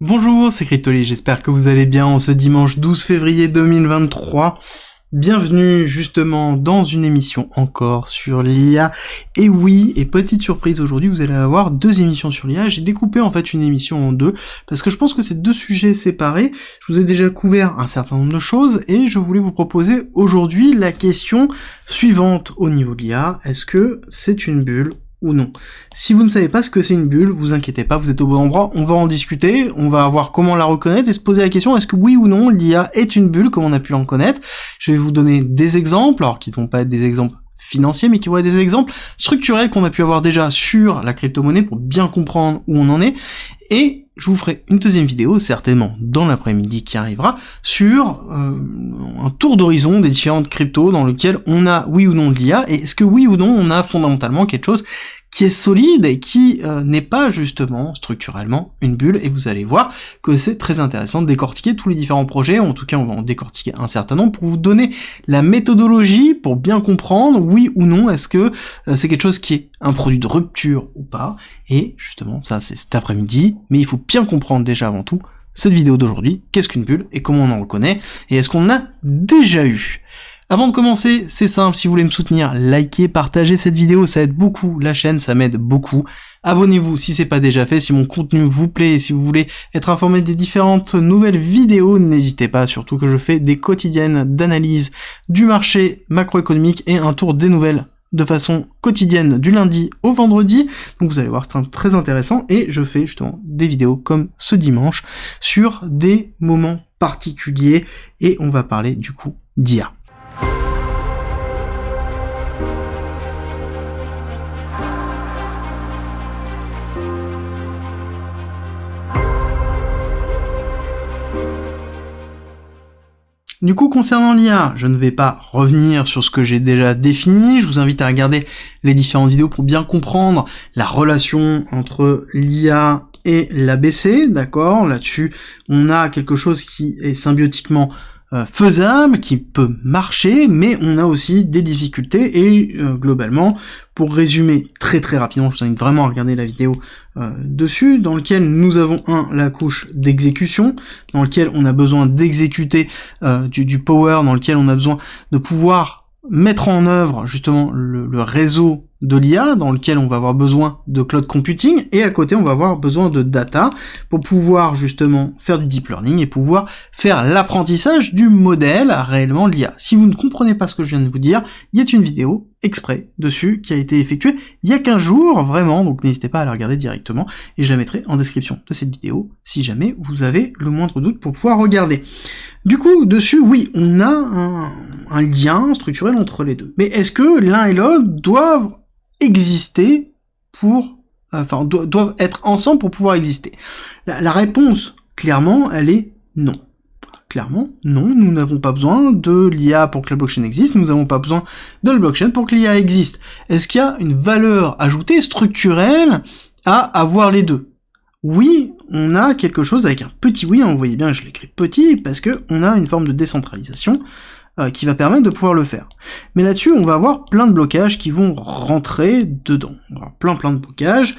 Bonjour, c'est Cryptoly, j'espère que vous allez bien en ce dimanche 12 février 2023. Bienvenue justement dans une émission encore sur l'IA. Et oui, et petite surprise aujourd'hui, vous allez avoir deux émissions sur l'IA. J'ai découpé en fait une émission en deux, parce que je pense que c'est deux sujets séparés. Je vous ai déjà couvert un certain nombre de choses, et je voulais vous proposer aujourd'hui la question suivante au niveau de l'IA. Est-ce que c'est une bulle ou non? Si vous ne savez pas ce que c'est une bulle, vous inquiétez pas, vous êtes au bon endroit, on va en discuter, on va voir comment la reconnaître et se poser la question, est-ce que oui ou non l'IA est une bulle comme on a pu en connaître? Je vais vous donner des exemples, alors qui ne vont pas être des exemples financiers, mais qui vont être des exemples structurels qu'on a pu avoir déjà sur la crypto-monnaie pour bien comprendre où on en est, et je vous ferai une deuxième vidéo, certainement dans l'après-midi qui arrivera, sur un tour d'horizon des différentes cryptos dans lequel on a oui ou non de l'IA, et est-ce que oui ou non on a fondamentalement quelque chose qui est solide et qui n'est pas justement structurellement une bulle, et vous allez voir que c'est très intéressant de décortiquer tous les différents projets, en tout cas on va en décortiquer un certain nombre pour vous donner la méthodologie pour bien comprendre oui ou non est-ce que c'est quelque chose qui est un produit de rupture ou pas, et justement ça c'est cet après-midi, mais il faut bien comprendre déjà avant tout cette vidéo d'aujourd'hui, qu'est-ce qu'une bulle et comment on en reconnaît, et est-ce qu'on en a déjà eu. Avant de commencer, c'est simple, si vous voulez me soutenir, likez, partagez cette vidéo, ça aide beaucoup la chaîne, ça m'aide beaucoup. Abonnez-vous si c'est pas déjà fait, si mon contenu vous plaît, si vous voulez être informé des différentes nouvelles vidéos, n'hésitez pas, surtout que je fais des quotidiennes d'analyse du marché macroéconomique et un tour des nouvelles de façon quotidienne du lundi au vendredi, donc vous allez voir, c'est très intéressant, et je fais justement des vidéos comme ce dimanche sur des moments particuliers, et on va parler du coup d'IA. Du coup, concernant l'IA, je ne vais pas revenir sur ce que j'ai déjà défini, je vous invite à regarder les différentes vidéos pour bien comprendre la relation entre l'IA et l'ABC, d'accord? Là-dessus, on a quelque chose qui est symbiotiquement faisable, qui peut marcher, mais on a aussi des difficultés, et globalement, pour résumer très rapidement, je vous invite vraiment à regarder la vidéo dessus, dans lequel nous avons la couche d'exécution, dans lequel on a besoin d'exécuter du power, dans lequel on a besoin de pouvoir mettre en œuvre justement le réseau de l'IA, dans lequel on va avoir besoin de cloud computing, et à côté on va avoir besoin de data pour pouvoir justement faire du deep learning et pouvoir faire l'apprentissage du modèle réellement de l'IA. Si vous ne comprenez pas ce que je viens de vous dire, il y a une vidéo exprès dessus qui a été effectuée il y a 15 jours, vraiment, donc n'hésitez pas à la regarder directement, et je la mettrai en description de cette vidéo si jamais vous avez le moindre doute pour pouvoir regarder. Du coup, dessus, oui, on a un lien structurel entre les deux. Mais est-ce que l'un et l'autre doivent exister doivent être ensemble pour pouvoir exister? La réponse, clairement, elle est non. Clairement, non, nous n'avons pas besoin de l'IA pour que la blockchain existe, nous n'avons pas besoin de la blockchain pour que l'IA existe. Est-ce qu'il y a une valeur ajoutée structurelle à avoir les deux? Oui, on a quelque chose avec un petit oui, vous voyez bien, je l'écris petit, parce que on a une forme de décentralisation qui va permettre de pouvoir le faire. Mais là-dessus, on va avoir plein de blocages qui vont rentrer dedans. Plein de blocages,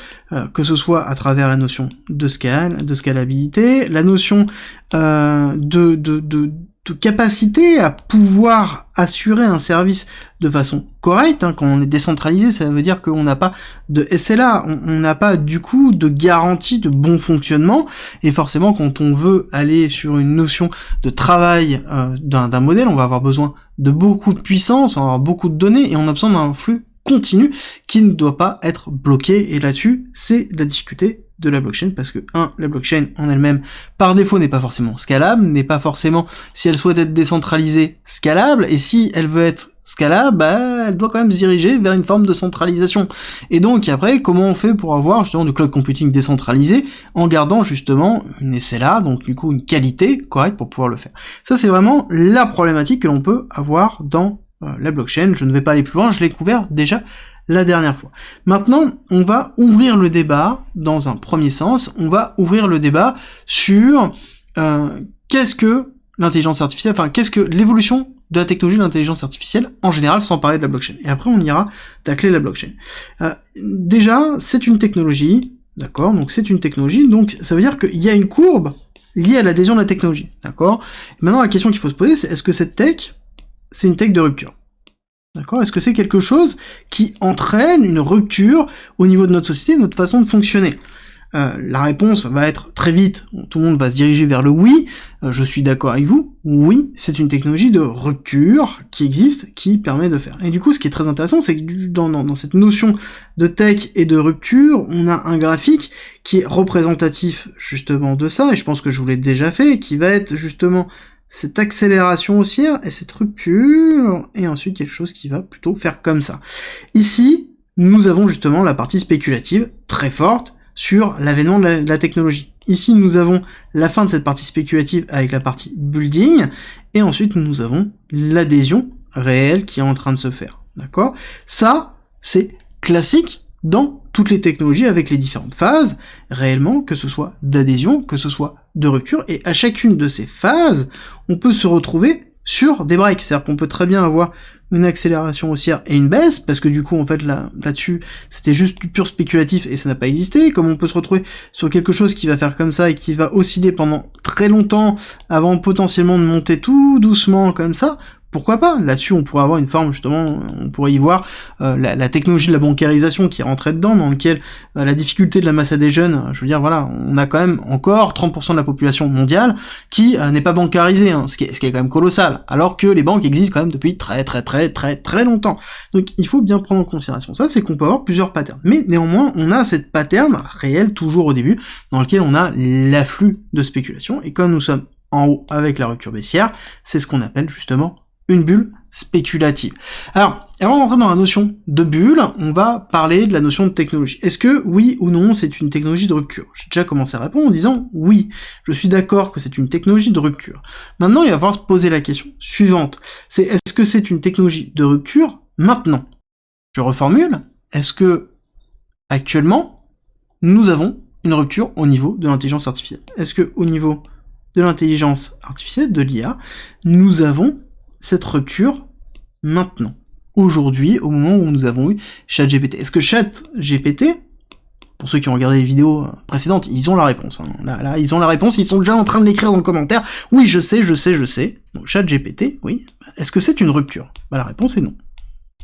que ce soit à travers la notion de scalabilité, la notion de capacité à pouvoir assurer un service de façon correcte. Quand on est décentralisé, ça veut dire qu'on n'a pas de SLA, on n'a pas du coup de garantie de bon fonctionnement, et forcément quand on veut aller sur une notion de travail d'un modèle, on va avoir besoin de beaucoup de puissance, on va avoir beaucoup de données, et on a besoin d'un flux continu qui ne doit pas être bloqué, et là-dessus, c'est la difficulté de la blockchain, parce que la blockchain en elle-même, par défaut, n'est pas forcément scalable, n'est pas forcément, si elle souhaite être décentralisée, scalable, et si elle veut être scalable, elle doit quand même se diriger vers une forme de centralisation. Et donc après, comment on fait pour avoir justement du cloud computing décentralisé, en gardant justement une SLA, donc du coup une qualité correcte pour pouvoir le faire. Ça c'est vraiment la problématique que l'on peut avoir dans la blockchain. Je ne vais pas aller plus loin, je l'ai couvert déjà la dernière fois. Maintenant, on va ouvrir le débat dans un premier sens, on va ouvrir le débat sur qu'est-ce que l'intelligence artificielle, qu'est-ce que l'évolution de la technologie de l'intelligence artificielle en général, sans parler de la blockchain. Et après, on ira tacler la blockchain. Déjà, c'est une technologie d'accord? Donc c'est une technologie, donc ça veut dire qu'il y a une courbe liée à l'adhésion de la technologie, d'accord? Maintenant, la question qu'il faut se poser, c'est est-ce que cette tech, c'est une tech de rupture? D'accord? Est-ce que c'est quelque chose qui entraîne une rupture au niveau de notre société, de notre façon de fonctionner? La réponse va être très vite, tout le monde va se diriger vers le oui, je suis d'accord avec vous, oui, c'est une technologie de rupture qui existe, qui permet de faire. Et du coup, ce qui est très intéressant, c'est que dans cette notion de tech et de rupture, on a un graphique qui est représentatif justement de ça, et je pense que je vous l'ai déjà fait, qui va être justement cette accélération haussière et cette rupture, et ensuite quelque chose qui va plutôt faire comme ça. Ici, nous avons justement la partie spéculative, très forte, sur l'avènement de la technologie. Ici, nous avons la fin de cette partie spéculative avec la partie building, et ensuite nous avons l'adhésion réelle qui est en train de se faire. D'accord? Ça, c'est classique dans toutes les technologies avec les différentes phases, réellement, que ce soit d'adhésion, que ce soit de rupture, et à chacune de ces phases, on peut se retrouver sur des breaks, c'est-à-dire qu'on peut très bien avoir une accélération haussière et une baisse, parce que du coup, en fait, là-dessus, c'était juste du pur spéculatif et ça n'a pas existé, comme on peut se retrouver sur quelque chose qui va faire comme ça et qui va osciller pendant très longtemps avant potentiellement de monter tout doucement comme ça, pourquoi pas? Là-dessus, on pourrait avoir une forme, justement, on pourrait y voir la technologie de la bancarisation qui est rentrée dedans, dans lequel la difficulté de la masse des jeunes, je veux dire, voilà, on a quand même encore 30% de la population mondiale qui n'est pas bancarisée, hein, ce qui est quand même colossal, alors que les banques existent quand même depuis très longtemps. Donc il faut bien prendre en considération ça, c'est qu'on peut avoir plusieurs patterns. Mais néanmoins, on a cette pattern réel, toujours au début, dans lequel on a l'afflux de spéculation, et quand nous sommes en haut avec la rupture baissière, c'est ce qu'on appelle justement une bulle spéculative. Alors, avant d'entrer dans la notion de bulle, on va parler de la notion de technologie. Est-ce que, oui ou non, c'est une technologie de rupture? J'ai déjà commencé à répondre en disant oui, je suis d'accord que c'est une technologie de rupture. Maintenant, il va falloir se poser la question suivante. C'est est-ce que c'est une technologie de rupture maintenant? Je reformule, est-ce que, actuellement, nous avons une rupture au niveau de l'intelligence artificielle? Est-ce que, au niveau de l'intelligence artificielle, de l'IA, nous avons cette rupture maintenant, aujourd'hui, au moment où nous avons eu ChatGPT? Est-ce que ChatGPT, pour ceux qui ont regardé les vidéos précédentes, ils ont la réponse, hein. Là, ils ont la réponse, ils sont déjà en train de l'écrire dans le commentaire. Oui, je sais. Donc ChatGPT, oui. Est-ce que c'est une rupture? Bah, la réponse est non.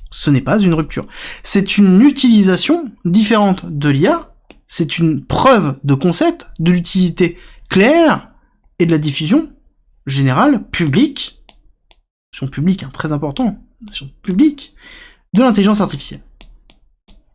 Ce n'est pas une rupture. C'est une utilisation différente de l'IA, c'est une preuve de concept, de l'utilité claire et de la diffusion générale, publique, publique, hein, très important, publique, de l'intelligence artificielle.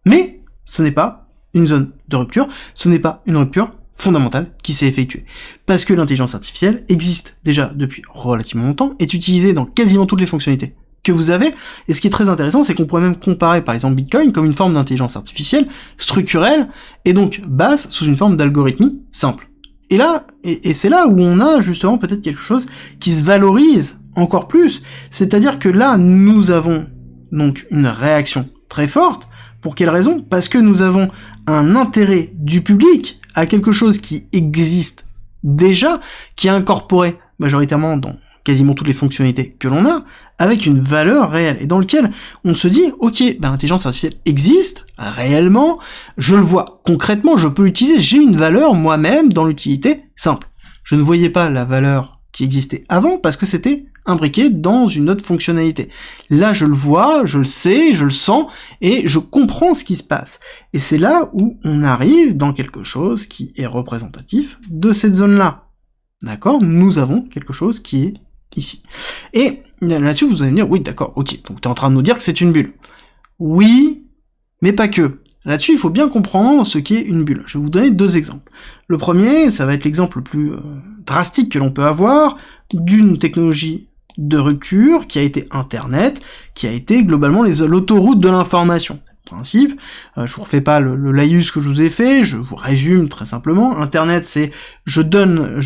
Mais ce n'est pas une zone de rupture, ce n'est pas une rupture fondamentale qui s'est effectuée. Parce que l'intelligence artificielle existe déjà depuis relativement longtemps, est utilisée dans quasiment toutes les fonctionnalités que vous avez, et ce qui est très intéressant, c'est qu'on pourrait même comparer par exemple Bitcoin comme une forme d'intelligence artificielle structurelle, et donc basse sous une forme d'algorithmie simple. Et là, et c'est là où on a justement peut-être quelque chose qui se valorise encore plus, c'est-à-dire que là, nous avons donc une réaction très forte. Pour quelle raison? Parce que nous avons un intérêt du public à quelque chose qui existe déjà, qui est incorporé majoritairement dans quasiment toutes les fonctionnalités que l'on a, avec une valeur réelle, et dans lequel on se dit, ok, l'intelligence artificielle existe, réellement, je le vois concrètement, je peux l'utiliser, j'ai une valeur moi-même dans l'utilité simple. Je ne voyais pas la valeur qui existait avant, parce que c'était imbriqué dans une autre fonctionnalité. Là, je le vois, je le sais, je le sens, et je comprends ce qui se passe. Et c'est là où on arrive dans quelque chose qui est représentatif de cette zone-là. D'accord? Nous avons quelque chose qui est ici. Et là-dessus, vous allez me dire, oui, d'accord, ok, donc t'es en train de nous dire que c'est une bulle. Oui, mais pas que. Là-dessus, il faut bien comprendre ce qu'est une bulle. Je vais vous donner deux exemples. Le premier, ça va être l'exemple le plus drastique que l'on peut avoir d'une technologie de rupture qui a été Internet, qui a été globalement l'autoroute de l'information. Principe, je vous refais pas le laïus que je vous ai fait, je vous résume très simplement. Internet, c'est je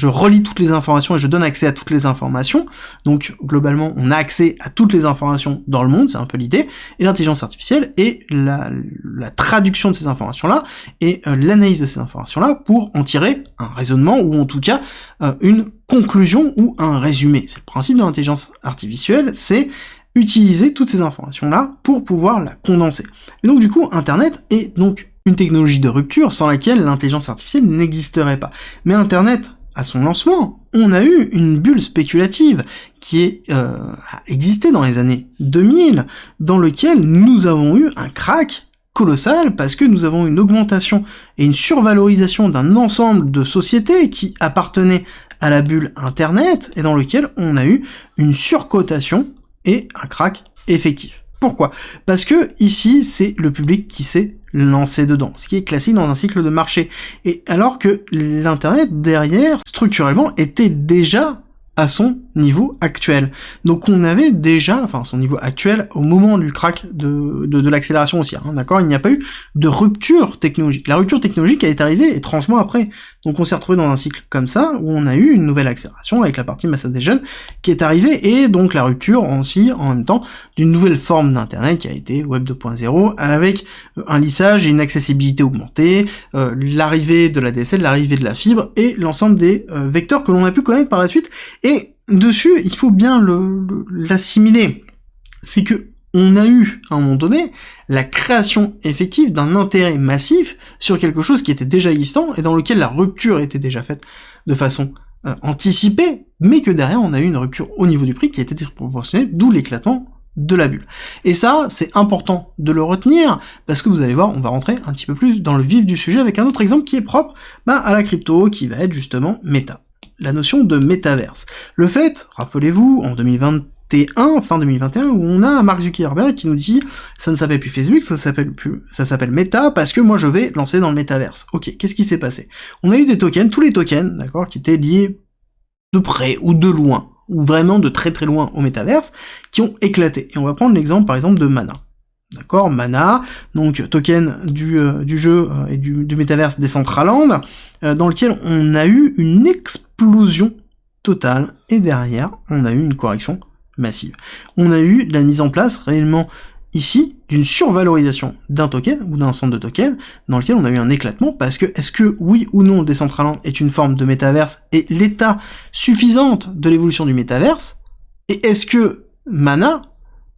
relie toutes les informations et je donne accès à toutes les informations. Donc globalement, on a accès à toutes les informations dans le monde, c'est un peu l'idée. Et l'intelligence artificielle est la traduction de ces informations-là et l'analyse de ces informations-là pour en tirer un raisonnement ou en tout cas une conclusion ou un résumé. C'est le principe de l'intelligence artificielle, c'est utiliser toutes ces informations-là pour pouvoir la condenser. Et donc du coup, Internet est donc une technologie de rupture sans laquelle l'intelligence artificielle n'existerait pas. Mais Internet, à son lancement, on a eu une bulle spéculative qui a existé dans les années 2000, dans lequel nous avons eu un crack colossal parce que nous avons une augmentation et une survalorisation d'un ensemble de sociétés qui appartenaient à la bulle Internet et dans lequel on a eu une surcotation et un crack effectif. Pourquoi ? Parce que ici, c'est le public qui s'est lancé dedans, ce qui est classique dans un cycle de marché. Et alors que l'Internet, derrière, structurellement, était déjà à son niveau actuel. Donc on avait déjà, enfin son niveau actuel au moment du crack de l'accélération haussière, hein, d'accord ? Il n'y a pas eu de rupture technologique. La rupture technologique elle est arrivée étrangement après. Donc on s'est retrouvé dans un cycle comme ça, où on a eu une nouvelle accélération avec la partie mass adhesion qui est arrivée, et donc la rupture aussi, en même temps, d'une nouvelle forme d'Internet qui a été Web 2.0, avec un lissage et une accessibilité augmentée, l'arrivée de la DSL, l'arrivée de la fibre, et l'ensemble des vecteurs que l'on a pu connaître par la suite. Et dessus, il faut bien l'assimiler. C'est que on a eu, à un moment donné, la création effective d'un intérêt massif sur quelque chose qui était déjà existant et dans lequel la rupture était déjà faite de façon anticipée, mais que derrière on a eu une rupture au niveau du prix qui était disproportionnée, d'où l'éclatement de la bulle. Et ça, c'est important de le retenir, parce que vous allez voir, on va rentrer un petit peu plus dans le vif du sujet avec un autre exemple qui est propre à la crypto, qui va être justement Meta. La notion de métaverse. Le fait, rappelez-vous, en 2021, fin 2021, où on a Mark Zuckerberg qui nous dit ça ne s'appelle plus Facebook, ça s'appelle Meta, parce que moi je vais lancer dans le métaverse. Ok, qu'est-ce qui s'est passé ? On a eu des tokens, tous les tokens, d'accord, qui étaient liés de près ou de loin, ou vraiment de très très loin au métaverse, qui ont éclaté. Et on va prendre l'exemple par exemple de Mana. D'accord, Mana, donc token du jeu et du métaverse Decentraland, dans lequel on a eu une explosion totale, et derrière, on a eu une correction massive. On a eu la mise en place réellement ici d'une survalorisation d'un token ou d'un ensemble de tokens dans lequel on a eu un éclatement, parce que est-ce que oui ou non Decentraland est une forme de métaverse et l'état suffisante de l'évolution du métaverse, et est-ce que Mana,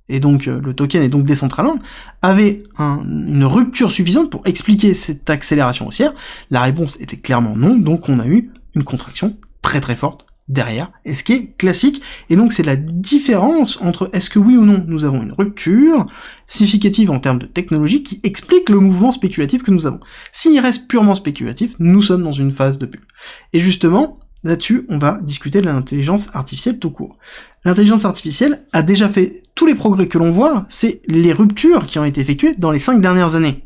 et donc le token et donc Decentraland, avait une rupture suffisante pour expliquer cette accélération haussière? La réponse était clairement non, donc on a eu une contraction très très forte derrière, et ce qui est classique, et donc c'est la différence entre est-ce que oui ou non nous avons une rupture significative en termes de technologie qui explique le mouvement spéculatif que nous avons. S'il reste purement spéculatif, nous sommes dans une phase de bulle. Et justement, là-dessus, on va discuter de l'intelligence artificielle tout court. L'intelligence artificielle a déjà fait tous les progrès que l'on voit, c'est les ruptures qui ont été effectuées dans les 5 dernières années.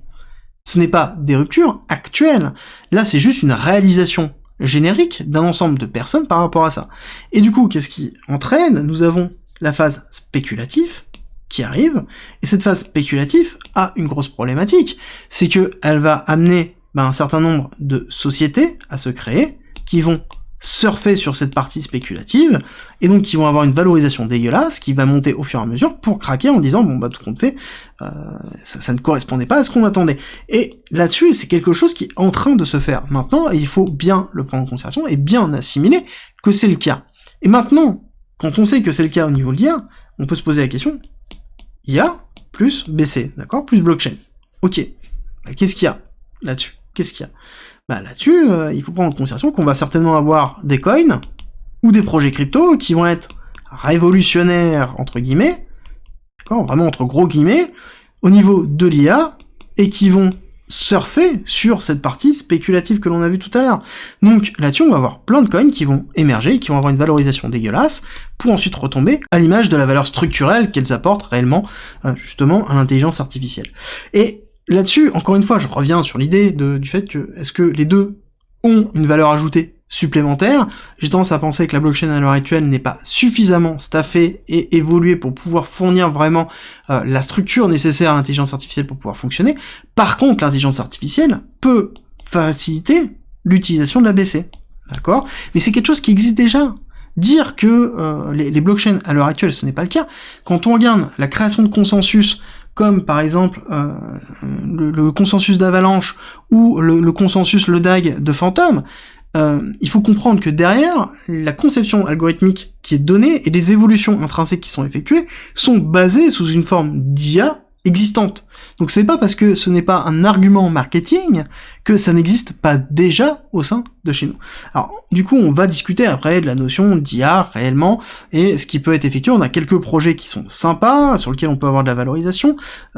Ce n'est pas des ruptures actuelles, là c'est juste une réalisation générique d'un ensemble de personnes par rapport à ça. Et du coup, qu'est-ce qui entraîne ? Nous avons la phase spéculative qui arrive, et cette phase spéculative a une grosse problématique, c'est que elle va amener un certain nombre de sociétés à se créer, qui vont surfer sur cette partie spéculative, et donc qui vont avoir une valorisation dégueulasse, qui va monter au fur et à mesure, pour craquer en disant, tout compte fait, ça ne correspondait pas à ce qu'on attendait. Et là-dessus, c'est quelque chose qui est en train de se faire maintenant, et il faut bien le prendre en considération, et bien assimiler que c'est le cas. Et maintenant, quand on sait que c'est le cas au niveau de l'IA, on peut se poser la question, IA plus BC, d'accord, plus blockchain. Ok, qu'est-ce qu'il y a là-dessus ? Qu'est-ce qu'il y a ? Là-dessus, il faut prendre en considération qu'on va certainement avoir des coins ou des projets crypto qui vont être révolutionnaires, entre guillemets, d'accord, vraiment entre gros guillemets, au niveau de l'IA, et qui vont surfer sur cette partie spéculative que l'on a vue tout à l'heure. Donc là-dessus, on va avoir plein de coins qui vont émerger, qui vont avoir une valorisation dégueulasse, pour ensuite retomber à l'image de la valeur structurelle qu'elles apportent réellement, justement, à l'intelligence artificielle. Et là-dessus, encore une fois, je reviens sur l'idée du fait que, est-ce que les deux ont une valeur ajoutée supplémentaire ? J'ai tendance à penser que la blockchain à l'heure actuelle n'est pas suffisamment staffée et évoluée pour pouvoir fournir vraiment la structure nécessaire à l'intelligence artificielle pour pouvoir fonctionner. Par contre, l'intelligence artificielle peut faciliter l'utilisation de la BC, d'accord ? Mais c'est quelque chose qui existe déjà. Dire que les blockchains à l'heure actuelle, ce n'est pas le cas. Quand on regarde la création de consensus, comme par exemple le consensus d'Avalanche ou le consensus LEDAG de Phantom, il faut comprendre que derrière, la conception algorithmique qui est donnée et les évolutions intrinsèques qui sont effectuées sont basées sous une forme d'IA existantes. Donc c'est pas parce que ce n'est pas un argument marketing que ça n'existe pas déjà au sein de chez nous. Alors du coup on va discuter après de la notion d'IA réellement et ce qui peut être effectué. On a quelques projets qui sont sympas, sur lesquels on peut avoir de la valorisation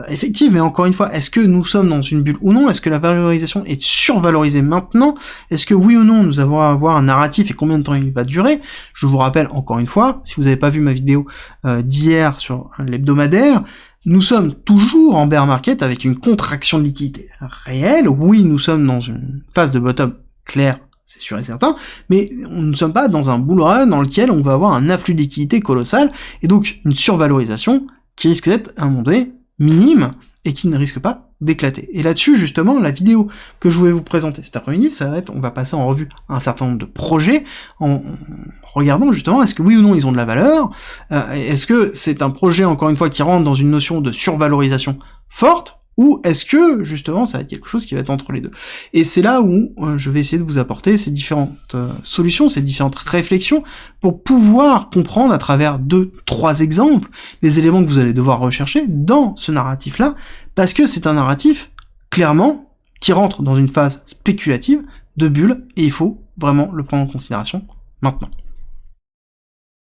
effective, mais encore une fois, est-ce que nous sommes dans une bulle ou non? Est-ce que la valorisation est survalorisée maintenant? Est-ce que oui ou non nous avons à avoir un narratif et combien de temps il va durer? Je vous rappelle encore une fois, si vous n'avez pas vu ma vidéo d'hier sur l'hebdomadaire, nous sommes toujours en bear market avec une contraction de liquidité réelle. Oui, nous sommes dans une phase de bottom claire, c'est sûr et certain, mais nous ne sommes pas dans un bull run dans lequel on va avoir un afflux de liquidité colossal, et donc une survalorisation qui risque d'être, à un moment donné, minime, et qui ne risque pas d'éclater. Et là-dessus, justement, la vidéo que je voulais vous présenter cet après-midi, ça va être, on va passer en revue un certain nombre de projets, en regardant justement, est-ce que oui ou non ils ont de la valeur, est-ce que c'est un projet, encore une fois, qui rentre dans une notion de survalorisation forte, ou est-ce que, justement, ça va être quelque chose qui va être entre les deux? Et c'est là où je vais essayer de vous apporter ces différentes solutions, ces différentes réflexions, pour pouvoir comprendre à travers 2-3 exemples, les éléments que vous allez devoir rechercher dans ce narratif-là, parce que c'est un narratif, clairement, qui rentre dans une phase spéculative, de bulle, et il faut vraiment le prendre en considération maintenant.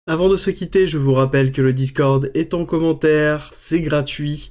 Avant de se quitter, je vous rappelle que le Discord est en commentaire, c'est gratuit,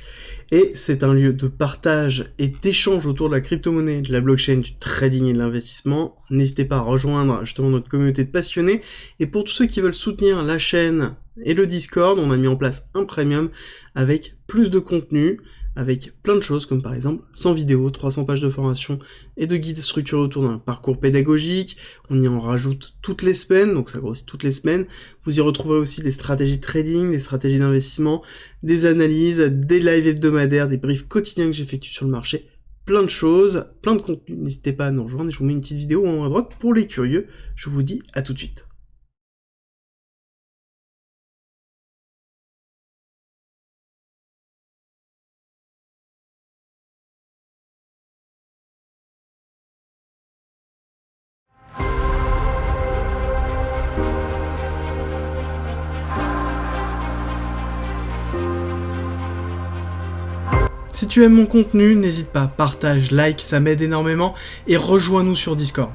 et c'est un lieu de partage et d'échange autour de la crypto-monnaie, de la blockchain, du trading et de l'investissement. N'hésitez pas à rejoindre justement notre communauté de passionnés, et pour tous ceux qui veulent soutenir la chaîne et le Discord, on a mis en place un premium avec plus de contenu, avec plein de choses, comme par exemple 100 vidéos, 300 pages de formation et de guides structurés autour d'un parcours pédagogique. On y en rajoute toutes les semaines, donc ça grossit toutes les semaines. Vous y retrouverez aussi des stratégies de trading, des stratégies d'investissement, des analyses, des lives hebdomadaires, des briefs quotidiens que j'effectue sur le marché, plein de choses, plein de contenu. N'hésitez pas à nous rejoindre et je vous mets une petite vidéo en haut à droite pour les curieux. Je vous dis à tout de suite. Si tu aimes mon contenu, n'hésite pas, partage, like, ça m'aide énormément, et rejoins-nous sur Discord.